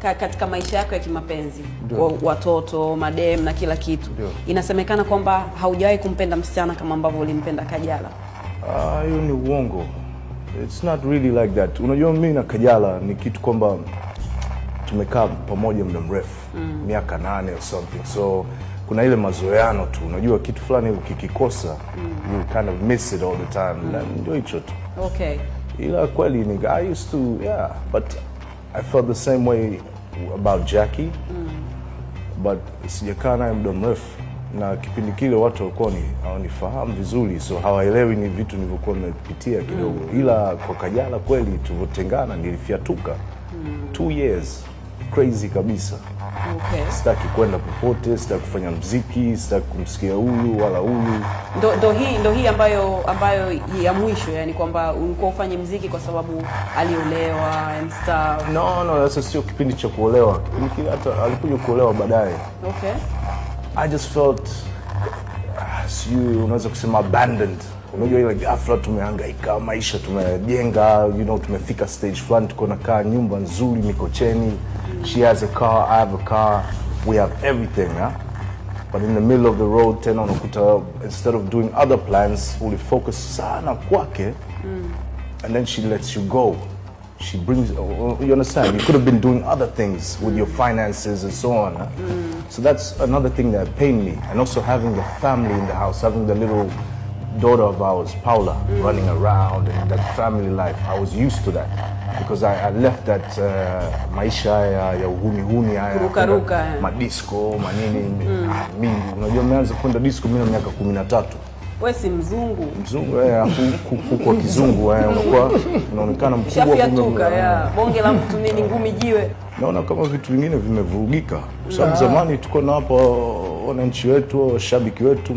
katika maisha yako ya kimapenzi, watoto, madem na kila kitu, inasemekana kwamba haujawahi kumpenda msichana kama ambavyo ulimpenda Kajala. Hiyo ni uongo. It's not really like that. Unajua mimi na Kajala ni kitu kwamba tumekaa pamoja muda mrefu, miaka 8 or something. So kuna ile mazoeano tu. Unajua kitu fulani ukikikosa, you kind of miss it all the time. Ndio hicho tu. Okay. Ila kweli ni I used to, but I felt the same way about Jackie. But sijakaa naye muda mrefu. Na kipindi kile watu walikuwa hawanifahamu vizuri, so hawaelewi ni vitu nilivyokuwa nimepitia kidogo. Ila kwa Kajala kweli tulivyotengana nilifiatuka. 2 years crazy kabisa. Okay. Sitaki kwenda popote, sitaki kufanya muziki, sitaki kumsikia huyu wala huyu. Ndo hii ambayo ya mwisho, yani kwamba ulikuwa ufanye muziki kwa sababu aliolewa and stuff. No, sasa sio kipindi cha kuolewa. Kile hata alikuja kuolewa baadaye. Okay. I just felt unaweza kusema abandoned. Unajua ile ghafla tumehangaika, maisha tumejenga, tumefika stage fulani, tuko na kaa nyumba nzuri Mikocheni. She has a car, I have a car, we have everything, but in the middle of the road tena unakuta instead of doing other plans, we focus sana kwake, and then she lets you go. She brings, you understand, you could have been doing other things with your finances and so on. So that's another thing that pained me. And also having the family in the house, having the little daughter of ours, Paula, running around, and that family life. I was used to that because I left that maisha ya uhuni kuruka madisco, manini, mingi. Unajua nimeanza kwenda disco mimi na miaka 13. Wewe si mzungu. Mzungu kwa kizungu unaonekana mkubwa shafiatuka bonge la mtu nini ngumi jiwe. Naona kama vitu vingine vimevurugika. Kwa sababu zamani tuko na hapa wananchi wetu, washabiki wetu,